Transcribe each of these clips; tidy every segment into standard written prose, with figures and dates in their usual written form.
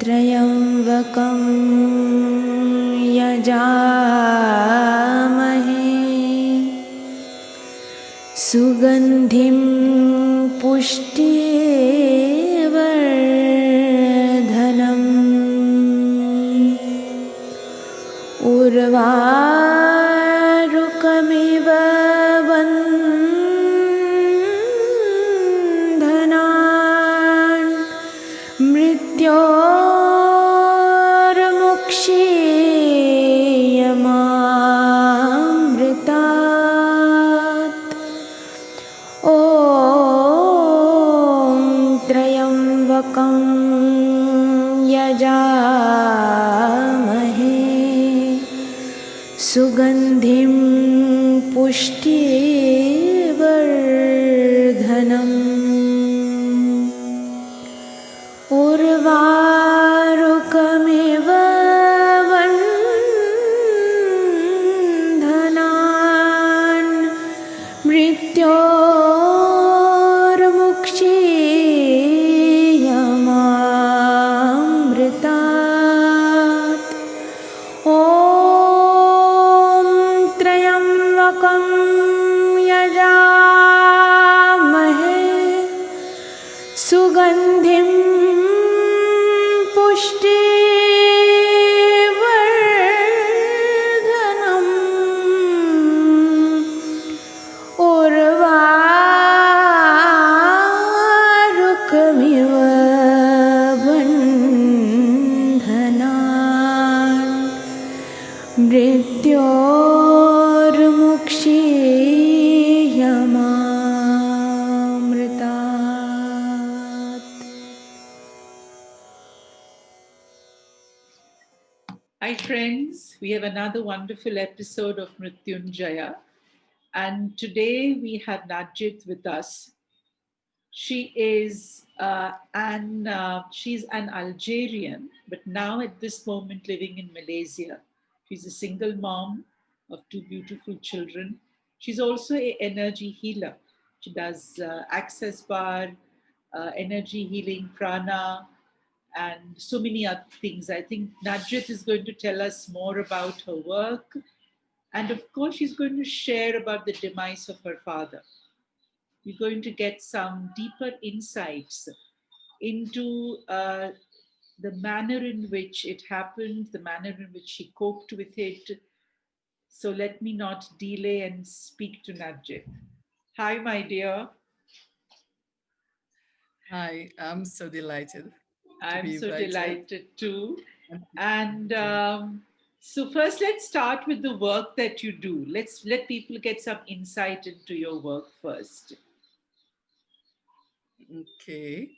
त्र्यम्बकं यजामहे सुगन्धिं पुष्टिवर्धनम् उर्वारुकमिव बन्धनान् मृत्योर्मुक्षीयमामृतात् ॐ त्र्यम्बकं यजामहे सुगन्धिं पुष्टिवर्धनम् उर्वारुकमिव बन्धनान् मृत्योर्मुक्षीयमामृतात् ॐ त्र्यम्बकं यजामहे सुगन्धिं पुष्टिवर्धनम् उर्वारुकमिव बन्धनान् मृत्योर्मुक्षीयमामृतात्. Hi friends, we have another wonderful episode of Mritunjaya, and today we have Nadjet with us. She is she's an Algerian, but now at this moment living in Malaysia. She's a single mom of two beautiful children. She's also an energy healer. She does access bar, energy healing, prana, and so many other things. I think Nadjet is going to tell us more about her work. And of course, she's going to share about the demise of her father. We're going to get some deeper insights into the manner in which it happened, the manner in which she coped with it. So let me not delay and speak to Nadjet. Hi, my dear. Hi, I'm so delighted. I'm so delighted too. And Okay. so first, let's start with the work that you do. Let's let people get some insight into your work first. Okay.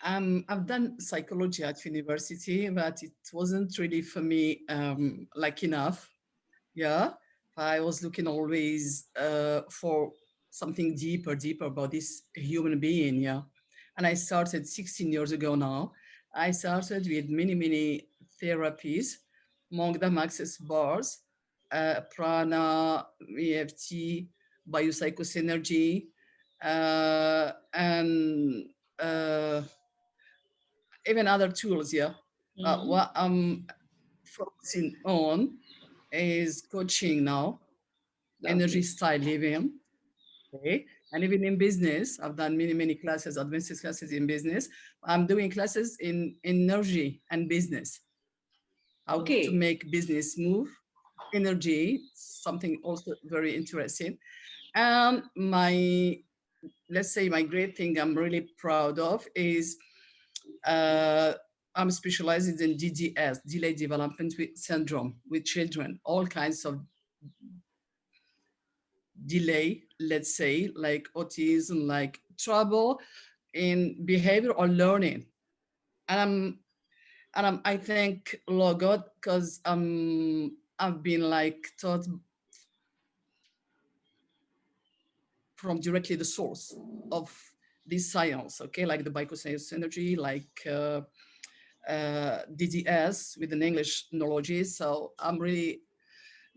I've done psychology at university, but it wasn't really for me like enough. Yeah. I was looking always for something deeper about this human being. Yeah. And I started 16 years ago now. I started with many therapies, among them access bars, prana, EFT, biopsychosynergy, and uh, even other tools. Yeah. Mhm. What I'm focusing on is coaching now, energy Lovely. style living. Okay. And even in business, I've done many classes, advanced classes in business. I'm doing classes in energy and business, how to Okay. make business move, energy, something also very interesting. And let's say my great thing I'm really proud of is uh, I'm specialized in DDS, delayed development syndrome with children, all kinds of delay, let's say, like autism, like trouble in behavior or learning. And I thank Lord God because I've been like taught from directly the source of this science, okay, like the bioscience energy, like DDS with an English knowledge. So I'm really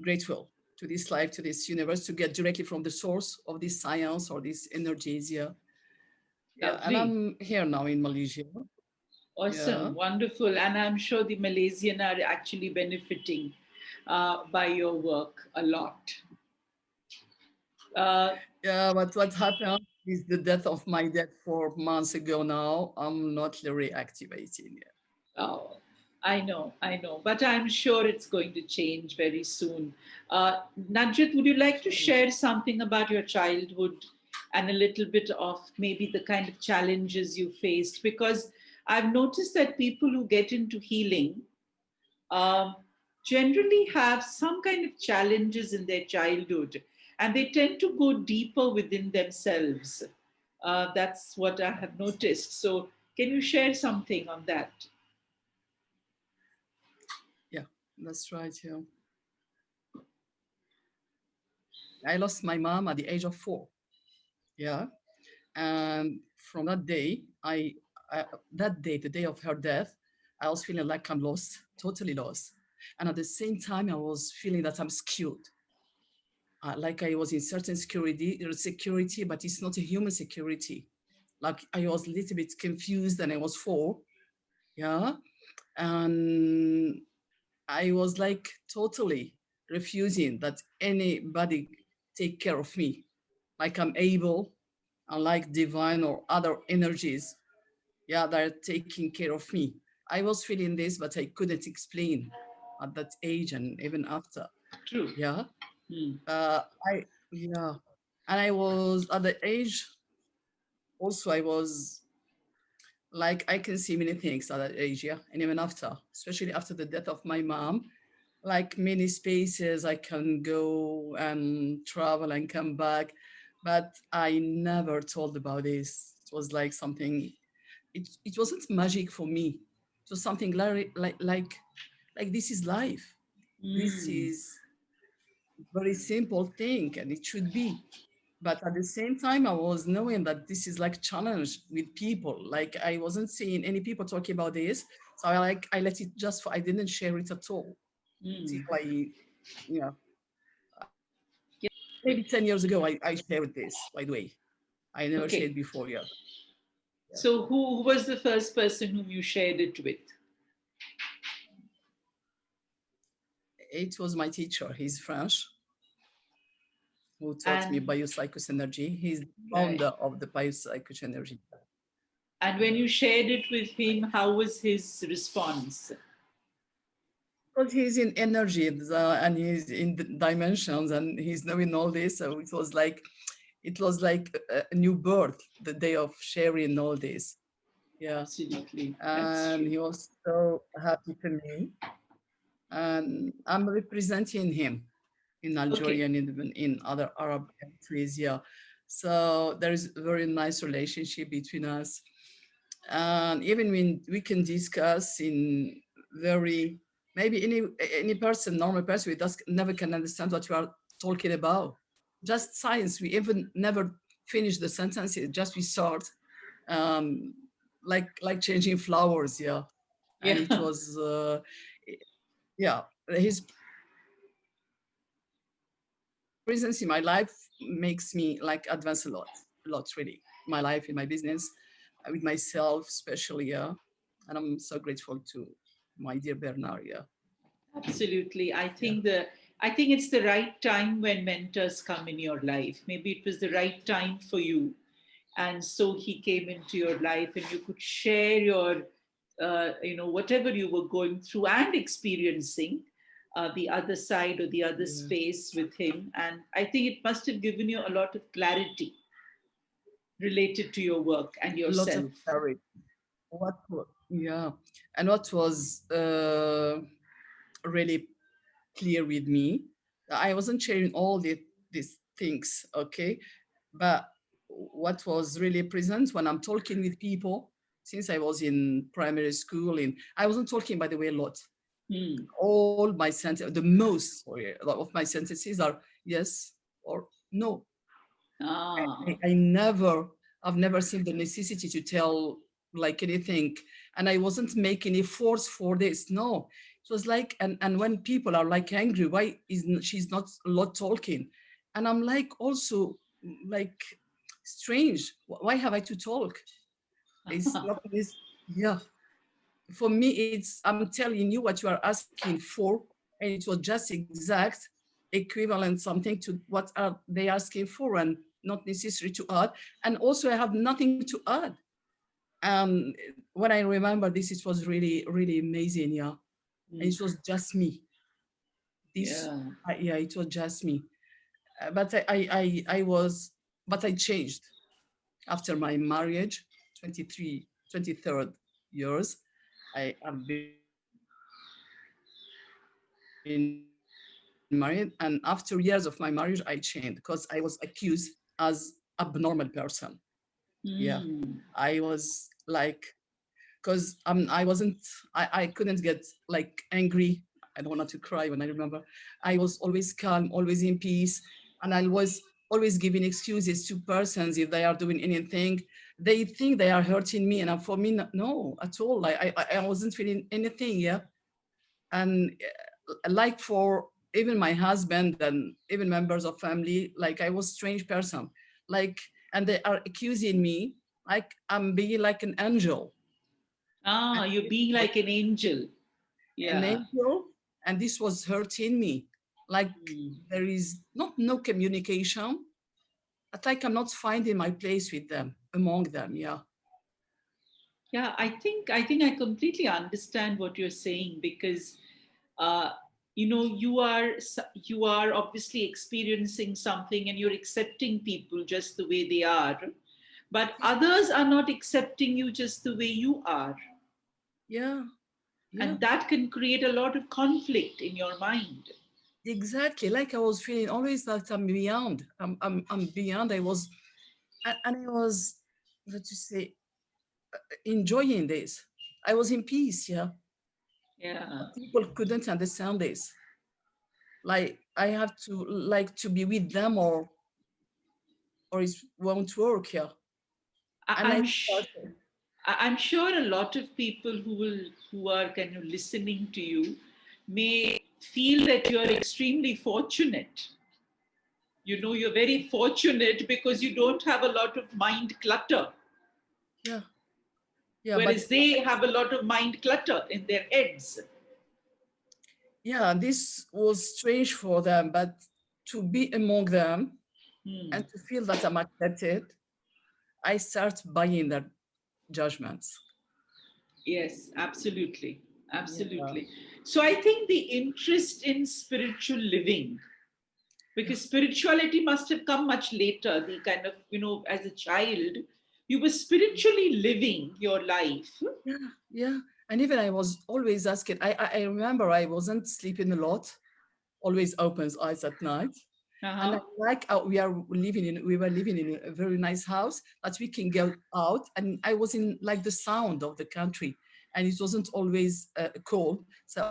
grateful to this life, to this universe, to get directly from the source of this science or these energies. Yeah. Yeah, and Lovely. I'm here now in Malaysia. Yeah. Awesome. Wonderful. And I'm sure the Malaysian are actually benefiting by your work a lot. Uh, Yeah, but what happened is the death of my dad 4 months ago now. I'm not reactivating yet. Oh, I know, but I'm sure it's going to change very soon. Nadjet, would you like to share something about your childhood and a little bit of maybe the kind of challenges you faced? Because I've noticed that people who get into healing um, generally have some kind of challenges in their childhood and they tend to go deeper within themselves. That's what I have noticed. So, can you share something on that? Yeah, that's right. Yeah. I lost my mom at the age of 4. Yeah. And from that day, that day, the day of her death, I was feeling like I'm lost, totally lost. And at the same time, I was feeling that I'm skewed, like I was in certain security, but it's not a human security. Like I was a little bit confused and I was 4. Yeah. And I was like totally refusing that anybody take care of me, like I'm able, unlike divine or other energies, yeah, that are taking care of me. I was feeling this, but I couldn't explain at that age and even after. True. Yeah, Hmm. I yeah, and I was at the age. Also, I was like I can see many things at that age, yeah, and even after, especially after the death of my mom, like many spaces I can go and travel and come back, but I never told about this. It was like something. It wasn't magic for me. It was something like this is life. This Hmm. is very simple thing, and it should be. But at the same time, I was knowing that this is like challenge with people. Like I wasn't seeing any people talking about this, so I let it just. I didn't share it at all until Hmm. yeah, Yeah. maybe 10 years ago. I shared this. By the way, I never shared Okay. before. Yeah, yeah. So, who was the first person whom you shared it with? It was my teacher. He's French, who taught me And biopsychosynergy. He's the right. founder of the biopsychosynergy. And when you shared it with him, how was his response? Because he's in energy and he's in the dimensions and he's knowing all this. So it was like a new birth, the day of sharing all this. Yeah. Absolutely, that's And true. he was so happy to me. And I'm representing him in Algeria Okay. and even in other Arab countries. Yeah. So there is a very nice relationship between us. And even when we can discuss in very maybe any person, normal person with us never can understand what we are talking about. Just science, we even never finish the sentence. Just we start um, like changing flowers, yeah. And it Yeah. was yeah, his presence in my life makes me like advance a lot really. My life, in my business, with myself, especially, yeah. And I'm so grateful to my dear Bernard, yeah, Absolutely. yeah. I think it's the right time when mentors come in your life. Maybe it was the right time for you. And so he came into your life and you could share your whatever you were going through and experiencing the other side or the other Yeah. space with him. And I think it must have given you a lot of clarity related to your work and A lot of yourself. courage. Yeah, and what was really clear with me, I wasn't sharing all these things, okay, but what was really present when I'm talking with people, since I was in primary school, I wasn't talking, by the way, a lot. Hmm. All my sentences, the most sorry, of my sentences are yes or no. Ah, I never, I've never seen the necessity to tell like anything. And I wasn't making a force for this. No, it was like, and when people are like angry, why is she's not a lot talking? And I'm like also like strange. Why have I to talk? It's not this, yeah. For me, it's I'm telling you what you are asking for, and it was just exact equivalent something to what are they asking for, and not necessary to add. And also, I have nothing to add. Um, when I remember this, it was really, really amazing, yeah. And Mm. it was just me. This, Yeah. yeah, it was just me. But I was, but I changed after my marriage, 23, 23rd years. I have been married, and after years of my marriage, I changed because I was accused as abnormal person. Yeah, I was like, Mm. because I wasn't, I couldn't get like angry. I don't want to cry when I remember. I was always calm, always in peace, and I was always giving excuses to persons if they are doing anything. They think they are hurting me, and for me, no, at all. I wasn't feeling anything. Yeah, and like for even my husband and even members of family, like I was strange person, like, and they are accusing me like I'm being like an angel, Ah, and you're this being was like an angel. an Yeah. angel, and this was hurting me. Like Mm. there is not no communication. It's like I'm not finding my place with them, among them. Yeah, Yeah, I think I completely understand what you're saying because uh, you are obviously experiencing something and you're accepting people just the way they are, but others are not accepting you just the way you are, yeah, yeah. and that can create a lot of conflict in your mind. Exactly. Like I was feeling always that I'm beyond. I'm beyond. I was, and I was, what you say, enjoying this. I was in peace. Yeah. Yeah. But people couldn't understand this. Like I have to like to be with them, or it won't work. Yeah. I, And I I'm sh- started. I'm sure a lot of people who are kind of listening to you may feel that you're extremely fortunate. You're very fortunate because you don't have a lot of mind clutter, Yeah. Yeah. But whereas they have a lot of mind clutter in their heads. yeah, this was strange for them. But to be among them Hmm. and to feel that I'm accepted, I start buying their judgments. Yes, absolutely. Yeah. Absolutely. So I think the interest in spiritual living, Yeah. because spirituality must have come much later, the kind of, as a child, you were spiritually living your life. Yeah, yeah. And even I was always asking, I remember I wasn't sleeping a lot, always open eyes at night. And I Uh-huh. like we were living in a very nice house that we can go out. And I was in like the sound of the country, and it wasn't always cold. So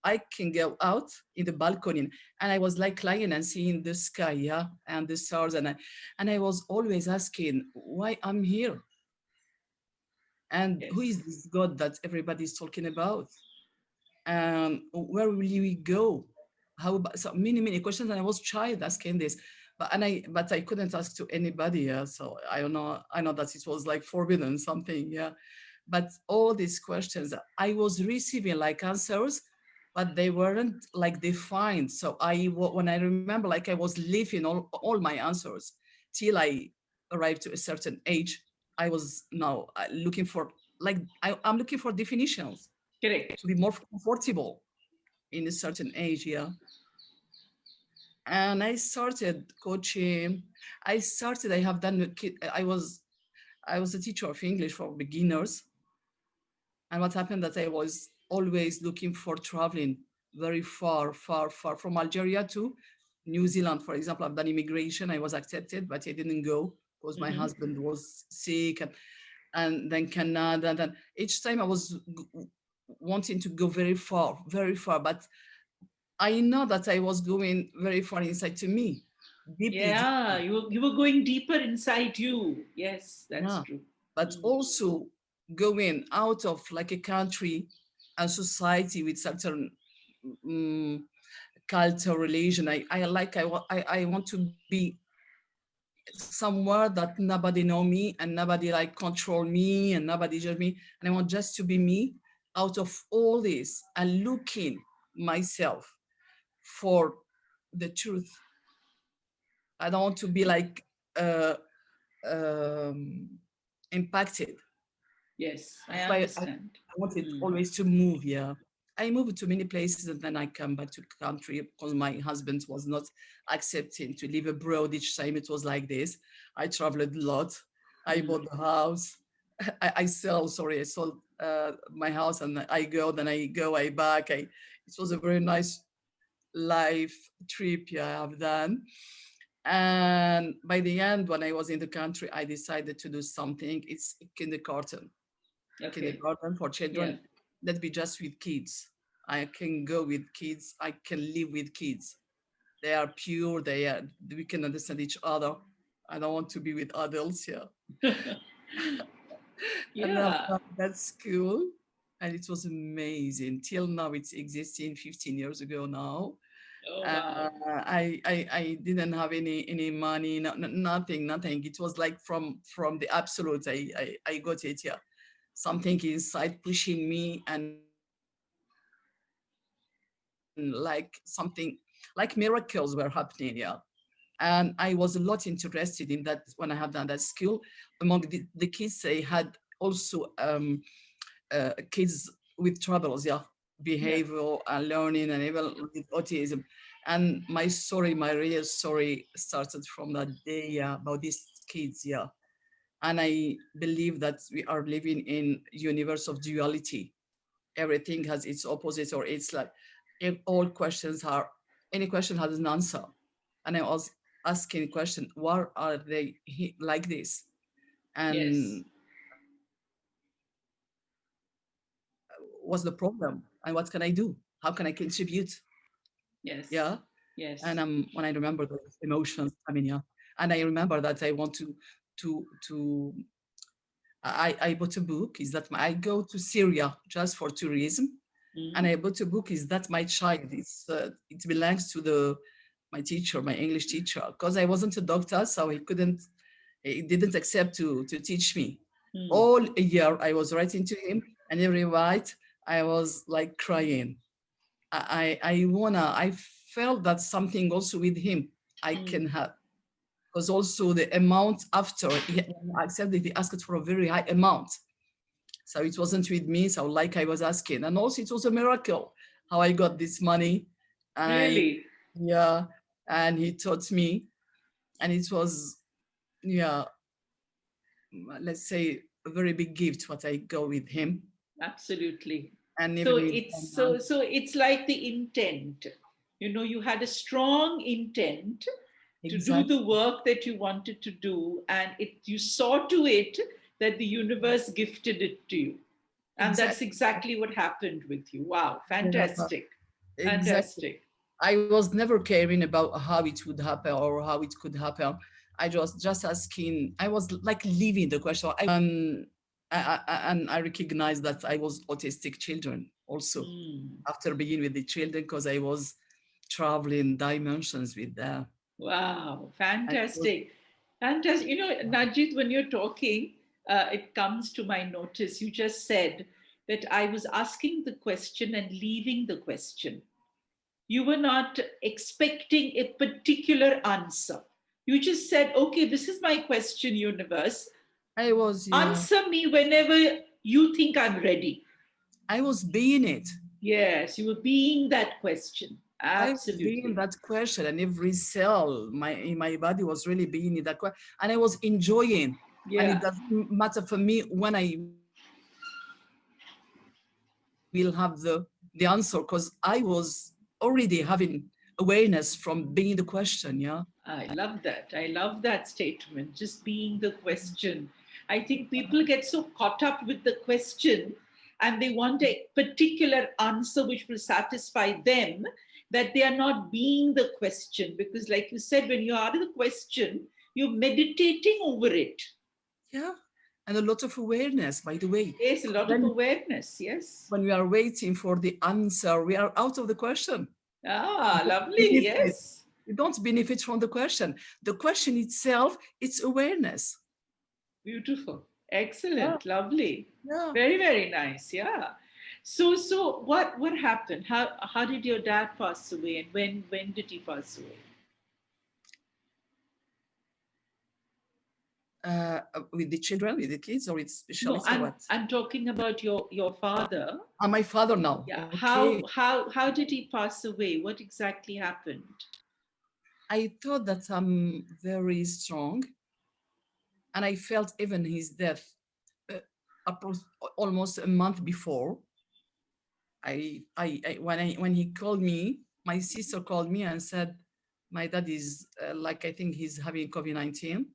I can go out in the balcony, and I was like lying and seeing the sky, yeah, and the stars. And I was always asking why I'm here, and who Yes. is this God that everybody's talking about? Where will we go? How about so many questions? And I was child asking this, but I couldn't ask to anybody. Yeah, so I don't know. I know that it was like forbidden something. Yeah, but all these questions I was receiving like answers, but they weren't like defined. So when I remember, like I was leaving all my answers till I arrived to a certain age. I was now looking for like I'm looking for definitions Correct. to be more comfortable in a certain age. Yeah, and I started coaching. I have done I was a teacher of English for beginners. And what happened that I was always looking for traveling very far from Algeria to New Zealand. For example, I've done immigration. I was accepted, but I didn't go because my Hmm. husband was sick, and then Canada. And then each time I was wanting to go very far. But I know that I was going very far inside to me, deeply, Yeah, deeply. you were going deeper inside you. Yes, that's Yeah. true. But Mm. also going out of like a country and society with certain um, culture, religion. I like, I want to be somewhere that nobody know me and nobody like control me and nobody judge me. And I want just to be me out of all this and looking myself for the truth. I don't want to be like uh, um, impacted. Yes, I That's why understand. I wanted Mm. always to move. Yeah, I moved to many places and then I come back to country because my husband was not accepting to live abroad each time. It was like this. I traveled a lot. I Mm. bought the house. I sell. Sorry, I sold my house and I go. Then I go. I back. It was a very nice life trip. Yeah, I've done. And by the end, when I was in the country, I decided to do something. It's kindergarten Okay. kindergarten for Yeah. children. Let be just with kids. I can go with kids. I can live with kids. They are pure. We can understand each other. I don't want to be with adults. Yeah. And I've Yeah. done that school and it was amazing. Till now, it's existing 15 years ago now. Oh, wow. I didn't have any money, nothing. It was like from the absolute. I got it. Yeah, something inside pushing me and like something like miracles were happening. Yeah, and I was a lot interested in that when I have done that school. Among the kids, they had also kids with troubles, yeah, Yeah. behavioral and learning and even with autism. And my real story started from that day, yeah, about these kids, yeah. And I believe that we are living in universe of duality. Everything has its opposite, or it's like if all questions are any question has an answer. And I was asking a question, why are they like this? Yes. And what's the problem? And what can I do? How can I contribute? Yeah. Yes. And when I Yes. remember those emotions, I mean, yeah. And I remember that I want to I bought a book. Is that I go to Syria just for tourism, and Mm. I bought a book. Is that my child? It belongs to the my teacher, my English teacher, because I wasn't a doctor, so he didn't accept to teach me. Mm. All a year I was writing to him, and every write I was like crying. I felt that something also with him I Mm. can have, because also the amount after he accepted, he asked for a very high amount. So it wasn't with me. So like I was asking, and also it was a miracle how I got this money. And Really? yeah, and he taught me, and it was, yeah, let's say a very big gift what I go with him, Absolutely. and So even with it's so it's like the intent. You had a strong intent to do exactly, the work that you wanted to do, and you saw to it that the universe gifted it to you. And that's exactly, exactly what happened with you. Wow, yeah, fantastic. exactly. Fantastic. I was never caring about how it would happen or how it could happen. I just asking. I was like leaving the question. And I recognized that I was autistic children also Mm. after being with the children because I was traveling dimensions with them. Wow, And it was, fantastic. Fantastic. Najit, when you're talking, it comes to my notice. You just said that I was asking the question and leaving the question. You were not expecting a particular answer. You just said, okay, this is my question, universe. I was, yeah, Answer me whenever you think I'm ready. I was being it. Yes, you were being that question. I was being Absolutely. that question, and every cell in my body was really being in that question, and I was enjoying. And it Yeah. doesn't matter for me when I will have the answer, because I was already having awareness from being the question. Yeah, I love that. I love that statement. Just being the question. I think people get so caught up with the question and they want a particular answer which will satisfy them, that they are not being the question. Because, like you said, when you are the question, you're meditating over it. yeah, and a lot of awareness, by the way. Yes, a 'Cause lot of then awareness. Yes. when we are waiting for the answer, we are out of the question. Ah, We lovely. miss it. Yes. You don't benefit from the question. The question itself, it's awareness. Beautiful. Yeah, Excellent. Lovely. yeah. Very, very nice. Yeah. So what happened? How did your dad pass away, and when did he pass away? With the children, with the kids, or it's No, specialist or I'm what? I'm talking about your father. My father now. Yeah. Okay. How did he pass away? What exactly happened? I thought that I'm very strong, and I felt even his death uh, almost a month before. When he called me, my sister called me and said, my dad is like, I think he's having COVID-19.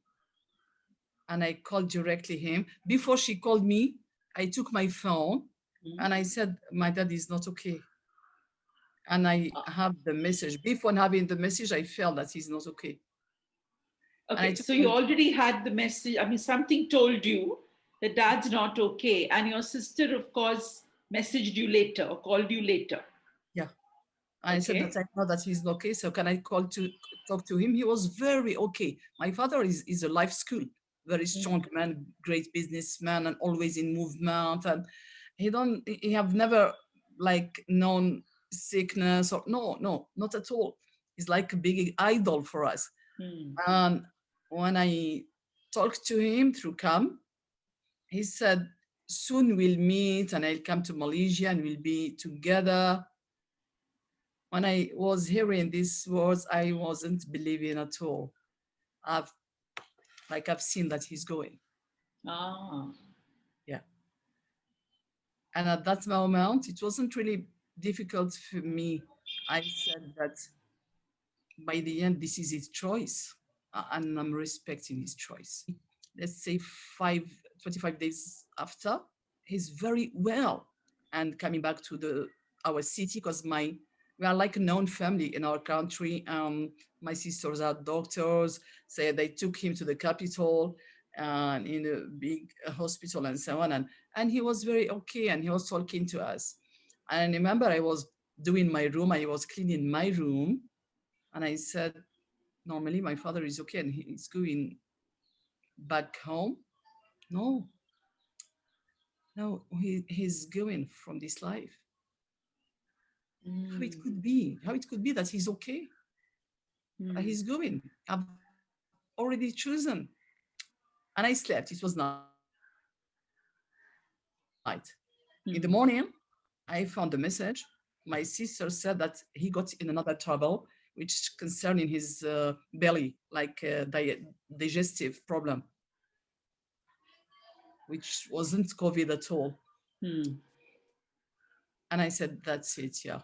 And I called directly him. Before she called me, I took my phone Hmm? and I said, my dad is not okay. And I Uh, have the message. Before having the message, I felt that he's not okay. And I Okay, took so you him, already had the message. I mean, something told you that dad's not okay, and your sister, of course, messaged you later or called you later. yeah. I said that Okay. I know that he's okay. So can I call to talk to him? He was very okay. My father is a life school, very strong Mm. man, great businessman, and always in movement. And he have never like known sickness or no, not at all. He's like a big idol for us. Mm. And when I talked to him through Cam, he said, soon we'll meet and I'll come to Malaysia and we'll be together. When I was hearing these words, I wasn't believing at all. I've I've seen that he's going. Ah. Yeah. And at that moment, it wasn't really difficult for me. I said that by the end, this is his choice. And I'm respecting his choice. Let's say 25 days after, he's very well and coming back to our city because we are like a known family in our country. My sisters are doctors, so they took him to the capital and in a big hospital and so on. And he was very okay and he was talking to us. And I remember I was doing my room, I was cleaning my room, and I said, normally my father is okay and he's going back home. No, no, he's going from this life. Mm. How it could be that he's okay, that Mm. he's going. I've already chosen. And I slept. It was night. In the morning, I found a message. Mm. My sister said that he got in another trouble, which concerning his belly, like digestive problem, which wasn't COVID at all. Mm. And I said, that's it, yeah,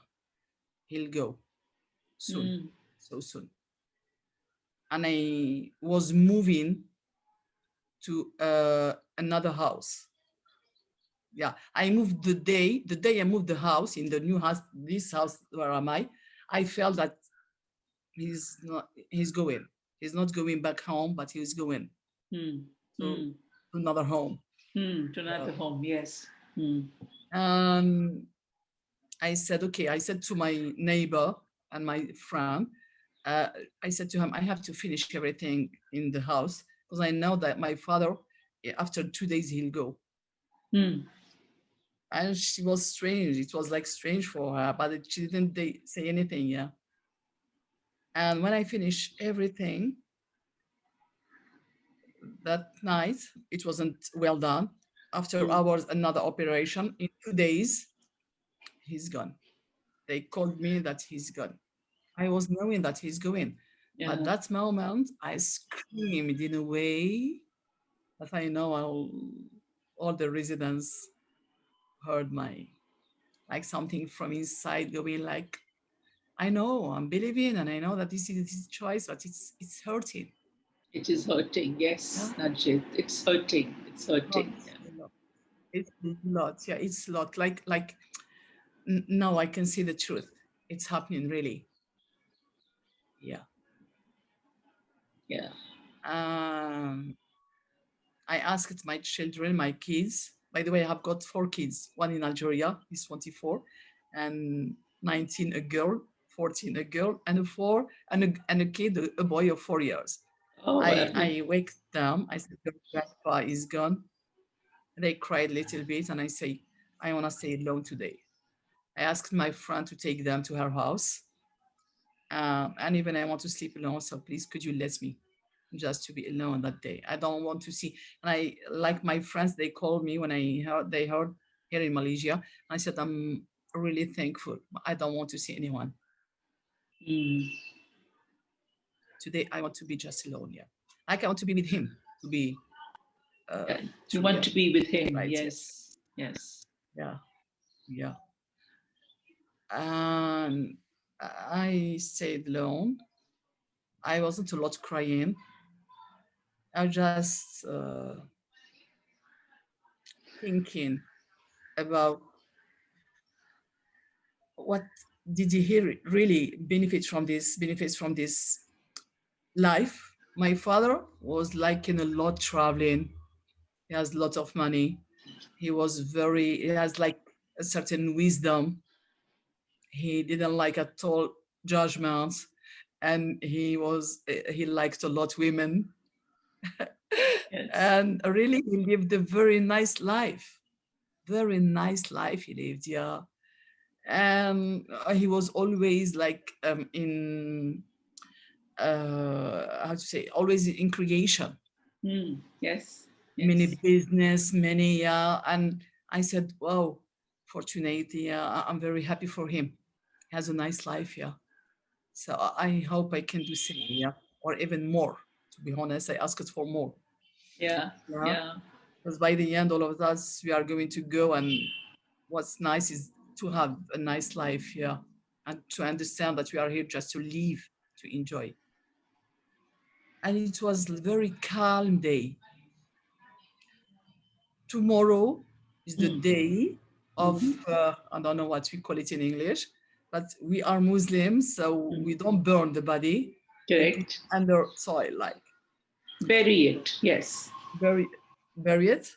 he'll go soon, Mm. so soon. And I was moving to another house. Yeah, I moved the day I moved the house in the new house, this house where am I felt that he's going. He's not going back home, but he's going Mm. to, Mm. to another home. Mm. To Yeah. another home, yes. Mm. And I said, okay, I said to my neighbor and my friend, uh, I said to him, I have to finish everything in the house because I know that my father, after 2 days, he'll go. Mm. And she was strange. It was like strange for her, but she didn't say anything. Yeah. And when I finished everything that night, it wasn't well done. After Mm. hours, another operation. In 2 days, he's gone. They called me that he's gone. I was knowing that he's going. But Yeah. that moment, I screamed in a way that I know all the residents heard like something from inside going like, I know, I'm believing, and I know that this is his choice, but it's hurting. It is hurting, Yeah, yes, Nadjet. It's hurting. It's lot, hurting. Yeah. a lot. It's a lot. Yeah, it's a lot. Now I can see the truth. It's happening really. Yeah. Yeah. Um, I asked my children, my kids. By the way, I have got 4 kids. One in Algeria, he's 24, and 19, a girl, 14, a girl and a 4, and a kid, a boy of 4 years. Oh, I wake them. I said, your grandpa is gone. They cried a little bit, and I say, I want to stay alone today. I asked my friend to take them to her house, and even I want to sleep alone. So please, could you let me just to be alone that day? I don't want to see. And I, like my friends, they called me when they heard here in Malaysia. I said, I'm really thankful. I don't want to see anyone today. I want to be just alone. Yeah, like I want to be with him. yeah. You To want yeah, to be with him. right. Yes. Yes. Yeah, yeah. And I stayed alone. I wasn't a lot crying. I was just thinking about what did he really benefits from this life. My father was like in a lot traveling. He has lots of money. He has like a certain wisdom. He didn't like at all judgments, and he liked a lot women. Yes. And really he lived a very nice life. Very nice life he lived, yeah. And he was always like in how to say, always in creation, Yes. many Yes. business, many, yeah. And I said, wow, fortunate, yeah, I'm very happy for him. He has a nice life, yeah. So I hope I can do same, yeah, or even more. To be honest, I asked for more, Yeah. yeah, Yeah. because by the end, all of us, we are going to go, and what's nice is to have a nice life, yeah, and to understand that we are here just to live, to enjoy. And it was a very calm day. Tomorrow is the day of, I don't know what we call it in English, but we are Muslims, so we don't burn the body. We put Correct. under soil, like Bury it. Yes. bury, bury it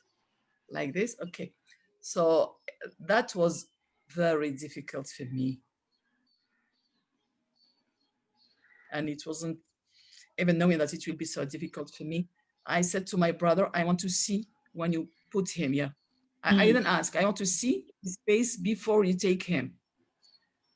like this. Okay. So that was very difficult for me. And it wasn't even knowing that it will be so difficult for me. I said to my brother, I want to see when you put him here. I didn't ask. I want to see his face before you take him.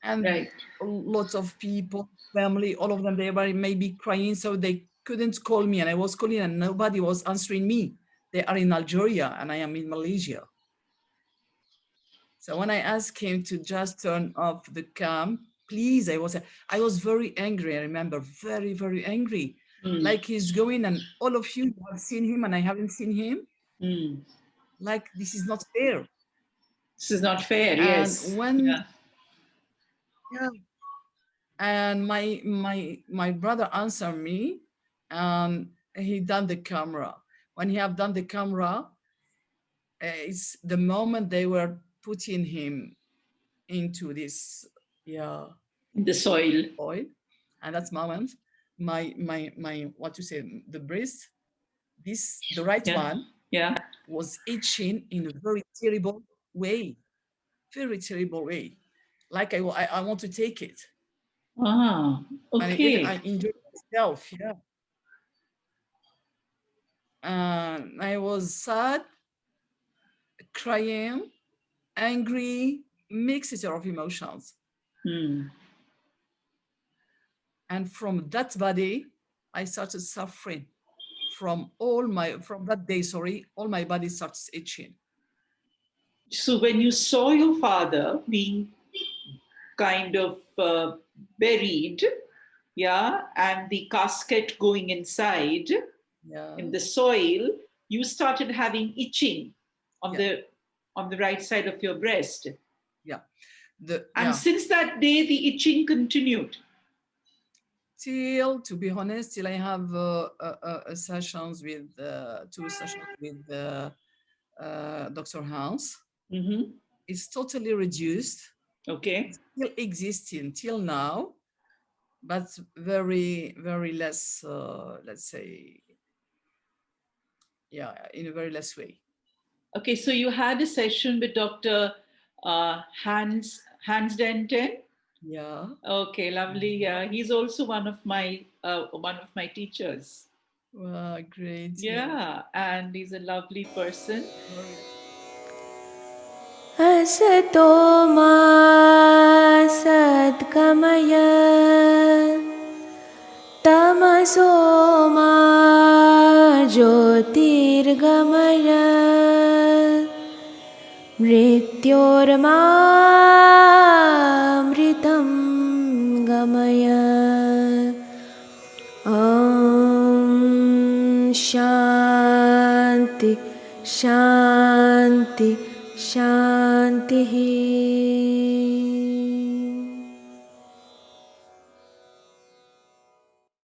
And Right. lots of people, family, all of them, they were maybe crying, so they couldn't call me. And I was calling and nobody was answering me. They are in Algeria and I am in Malaysia. So when I asked him to just turn off the cam, please, I was very angry. I remember very, very angry. Like he's going and all of you have seen him and I haven't seen him. Like this is not fair. This is not fair. And Yes. when, Yeah. yeah, and my brother answered me, and he done the camera. When he have done the camera, it's the moment they were putting him into this, yeah, In the soil. oil, and that moment, my what to say, the breast, the right Yeah. one Yeah. was itching in a very terrible way, very terrible way. Like I want to take it, Ah. and even Okay. I enjoyed myself, yeah. And I was sad, crying, angry, mixture of emotions. And from that body, I started suffering. From that day, sorry, all my body starts itching. So when you saw your father being kind of buried, yeah, and the casket going inside Yeah, in the soil, you started having itching on yeah, the right side of your breast. yeah. And since that day, the itching continued. Till, to be honest, till I have sessions with 2 sessions with Dr. Hans. It's totally reduced. Okay. It's still existing till now, but very, very less, let's say, yeah, in a very less way. Okay, so you had a session with Dr. Hans Denten. Yeah. Okay, lovely. Yeah, he's also one of my teachers. Wow, great. Yeah. Yeah, and he's a lovely person. असतो मा सद्गमय तमसो मा ज्योतिर्गमय मृत्योर्मामृतं गमय ॐ शान्ति शान्ति शान्तिः